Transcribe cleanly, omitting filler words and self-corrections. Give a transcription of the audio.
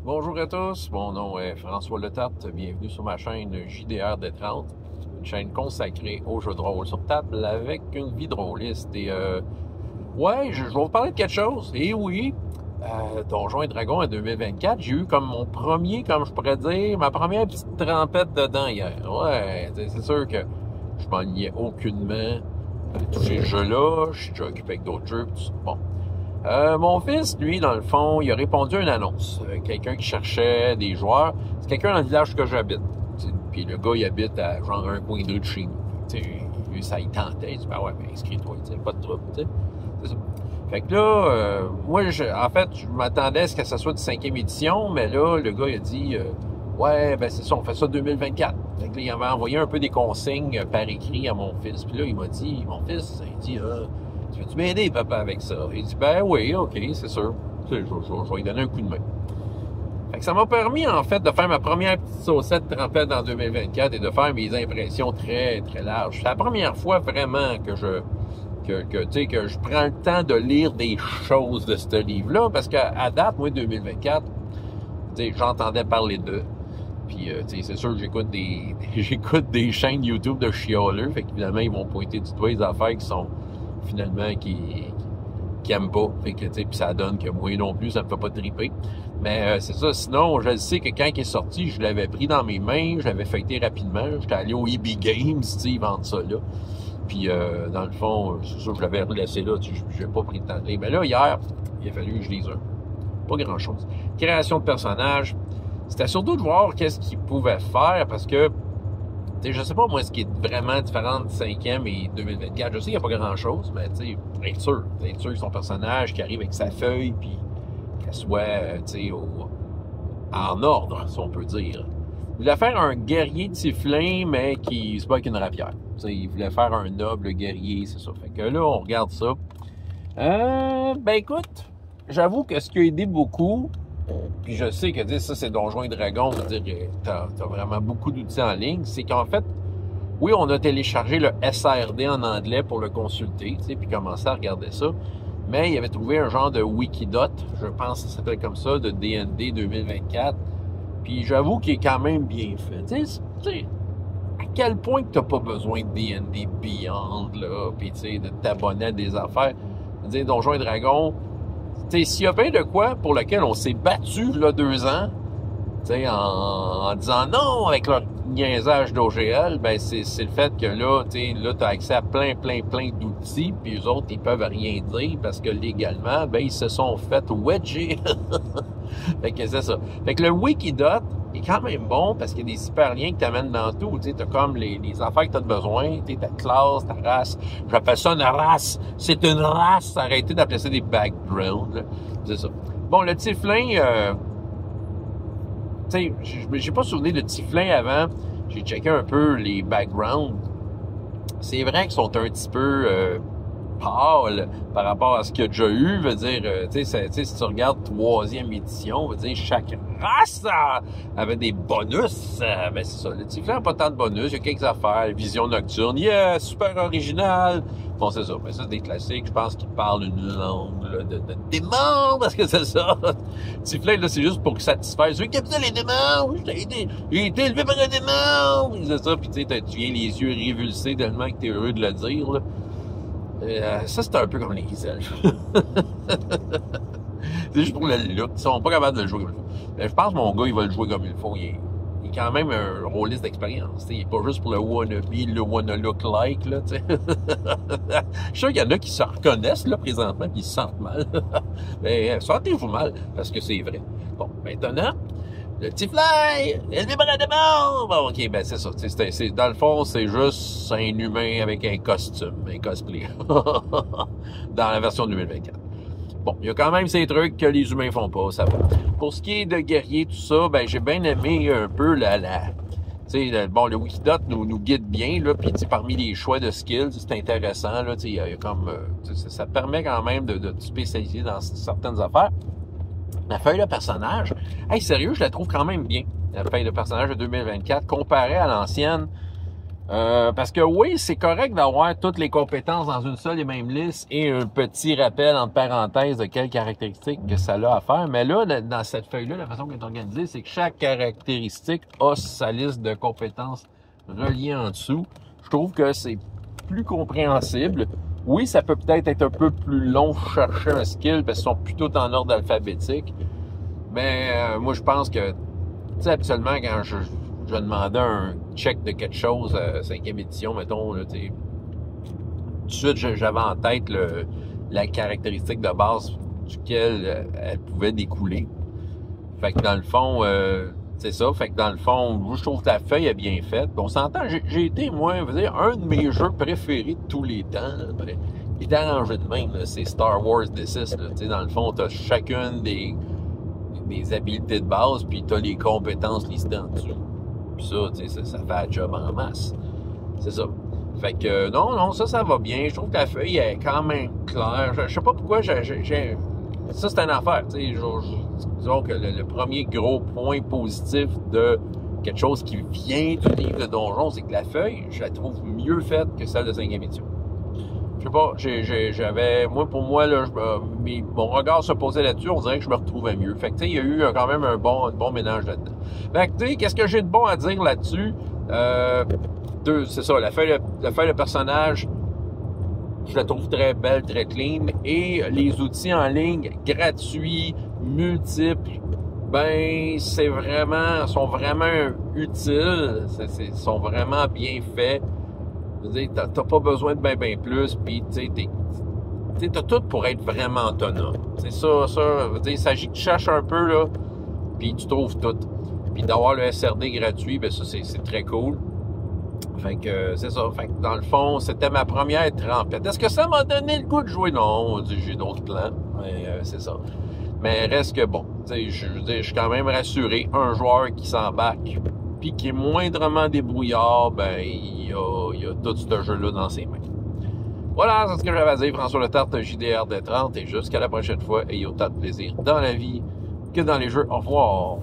Bonjour à tous, mon nom est François Letarte, bienvenue sur ma chaîne JDR D30, une chaîne consacrée aux jeux de rôle sur table avec une vie drôliste. Et je vais vous parler de quelque chose. Et oui, Donjons et Dragons en 2024, j'ai eu comme mon premier, comme je pourrais dire, ma première petite trempette dedans hier. Ouais, c'est sûr que je m'ennuyais aucunement de tous ces jeux-là, je suis déjà occupé avec d'autres jeux, tout ça. Bon. Mon fils, lui, dans le fond, il a répondu à une annonce. Quelqu'un qui cherchait des joueurs. C'est quelqu'un dans le village que j'habite. Puis le gars, il habite à genre un coin de rue de chez nous. Lui, ça, il tentait. Il dit, ben ouais, ben inscris-toi, pas de trouble. C'est ça. Fait que là, moi, en fait, je m'attendais à ce que ça soit de 5e édition, mais là, le gars, il a dit, ouais, ben c'est ça, on fait ça 2024. Fait que là, il avait envoyé un peu des consignes par écrit à mon fils. Puis là, il m'a dit, mon fils, il dit, veux-tu m'aider, papa, avec ça? Il dit, ben oui, OK, c'est sûr. Je vais lui donner un coup de main. Fait que ça m'a permis, en fait, de faire ma première petite saucette trempette en 2024 et de faire mes impressions très, très larges. C'est la première fois vraiment que je prends le temps de lire des choses de ce livre-là, parce qu'à date, moi, 2024, j'entendais parler d'eux. Puis, c'est sûr que j'écoute des chaînes YouTube de chialeux, fait qu'évidemment, ils vont pointer du doigt les affaires qui sont finalement qui aiment pas. Fait que, puis ça donne que moi non plus, ça me fait pas triper. Mais c'est ça. Sinon, je sais que quand il est sorti, je l'avais pris dans mes mains, je l'avais feuilleté rapidement. J'étais allé au EB Games, ils vendent ça là. Puis, dans le fond, c'est sûr que je l'avais laissé là, je n'ai pas pris le temps de lire. Mais là, hier, il a fallu que je lise un. Pas grand-chose. Création de personnages. C'était surtout de voir qu'est-ce qu'il pouvait faire, parce que je sais pas, moi, ce qui est vraiment différent de 5e et 2024. Je sais qu'il n'y a pas grand-chose, mais pour être sûr que son personnage qui arrive avec sa feuille, puis qu'elle soit, en ordre, si on peut dire. Il voulait faire un guerrier tieflin, mais qui se bat avec une rapière. Il voulait faire un noble guerrier, c'est ça. Fait que là, on regarde ça. Ben écoute, j'avoue que ce qui a aidé beaucoup, puis je sais que ça, c'est Donjons et Dragons, c'est-à-dire que t'as vraiment beaucoup d'outils en ligne, c'est qu'en fait, oui, on a téléchargé le SRD en anglais pour le consulter, puis commencer à regarder ça, mais il avait trouvé un genre de Wikidot, je pense que ça s'appelle comme ça, de D&D 2024, puis j'avoue qu'il est quand même bien fait. À quel point que t'as pas besoin de D&D Beyond, là, puis de t'abonner à des affaires. Donjons et Dragons, s'il y a bien de quoi pour lequel on s'est battu, là, 2 ans, en disant non avec leur niaisage d'OGL, ben, c'est le fait que là, t'as accès à plein d'outils, puis eux autres, ils peuvent rien dire parce que légalement, ben, ils se sont fait wedger. Fait que c'est ça. Fait que le Wikidot est quand même bon parce qu'il y a des super liens qui t'amènent dans tout. Tu sais, t'as comme les affaires que t'as besoin, ta classe, ta race. J'appelle ça une race. C'est une race. Arrêtez d'appeler ça des backgrounds. C'est ça. Bon, le tieflin, tu sais, j'ai pas souvenir de tieflin avant. J'ai checké un peu les backgrounds. C'est vrai qu'ils sont un petit peu pâle par rapport à ce qu'il y a déjà eu, veut dire, si tu regardes 3e édition, veut dire, chaque race avait des bonus, ben c'est ça, le tieflin n'a pas tant de bonus, il y a quelques affaires, vision nocturne, super original, bon c'est ça, mais ça c'est des classiques, je pense qu'ils parlent une langue là, de démons, parce que c'est ça, tieflin là c'est juste pour satisfaire ceux qui aiment ça les démons, j'ai été élevé par un démon, c'est ça, puis tu viens les yeux révulsés tellement que t'es heureux de le dire, là. Ça, c'est un peu comme les elfes. C'est juste pour le look. Ils sont pas capables de le jouer comme il faut. Mais je pense que mon gars, il va le jouer comme il faut. Il est quand même un rôliste d'expérience. Il est pas juste pour le wannabe, le wanna look like. Là, je suis sûr qu'il y en a qui se reconnaissent là, présentement puis ils se sentent mal. Mais sentez-vous mal, parce que c'est vrai. Bon, maintenant, le tieflin, élevé par un démon! Bon, OK, ben c'est ça. Dans le fond, c'est juste un humain avec un costume, un cosplay. Dans la version 2024. Bon, il y a quand même ces trucs que les humains font pas, ça va. Pour ce qui est de guerrier, tout ça, ben j'ai bien aimé un peu le Wikidot nous guide bien, là, puis parmi les choix de skills, c'est intéressant, là, il y a comme, ça permet quand même de te spécialiser dans certaines affaires. La feuille de personnage, hey, sérieux, je la trouve quand même bien. La feuille de personnage de 2024, comparée à l'ancienne, Parce que oui, c'est correct d'avoir toutes les compétences dans une seule et même liste et un petit rappel entre parenthèses de quelles caractéristiques que ça a à faire. Mais là, dans cette feuille-là, la façon qu'elle est organisée, c'est que chaque caractéristique a sa liste de compétences reliées en dessous. Je trouve que c'est plus compréhensible. Oui, ça peut peut-être être un peu plus long pour chercher un skill parce qu'ils sont plutôt en ordre alphabétique. Mais moi, je pense que, tu sais, habituellement, quand je demandais un check de quelque chose, 5e édition, mettons, là, tout de suite, j'avais en tête la caractéristique de base duquel elle pouvait découler. Fait que dans le fond, c'est ça. Fait que dans le fond, je trouve que la feuille est bien faite. On s'entend, j'ai été, moi, vous dire, un de mes jeux préférés de tous les temps, là, il est arrangé de même, c'est Star Wars D6. Là, dans le fond, tu as chacune des habiletés de base, puis tu as les compétences listées en dessous. Puis ça, ça fait la job en masse. C'est ça. Fait que, non, ça va bien. Je trouve que la feuille est quand même claire. Je sais pas pourquoi ça, c'est une affaire. Disons que le premier gros point positif de quelque chose qui vient du livre de Donjon, c'est que la feuille, je la trouve mieux faite que celle de 5e édition. Je sais pas, j'avais, pour moi, là, mon regard se posait là-dessus, on dirait que je me retrouvais mieux. Fait que, il y a eu quand même un bon ménage là-dedans. Fait que, qu'est-ce que j'ai de bon à dire là-dessus? C'est ça, la feuille de personnage, je la trouve très belle, très clean. Et les outils en ligne, gratuits, multiples, sont vraiment utiles, sont vraiment bien faits. Je veux dire, t'as pas besoin de ben plus, puis t'as tout pour être vraiment autonome. C'est ça, je veux dire, il s'agit que tu cherches un peu, là, puis tu trouves tout. Puis d'avoir le SRD gratuit, ça, c'est très cool. Fait que, c'est ça. Fait que, dans le fond, c'était ma première trempette. Est-ce que ça m'a donné le goût de jouer? Non, j'ai d'autres plans, mais c'est ça. Mais reste que bon, je suis quand même rassuré. Un joueur qui s'embarque, puis qui est moindrement débrouillard, il y a tout ce jeu-là dans ses mains. Voilà, c'est ce que j'avais à dire. François Letarte, JDR D30, et jusqu'à la prochaine fois, ayez autant de plaisir dans la vie que dans les jeux. Au revoir!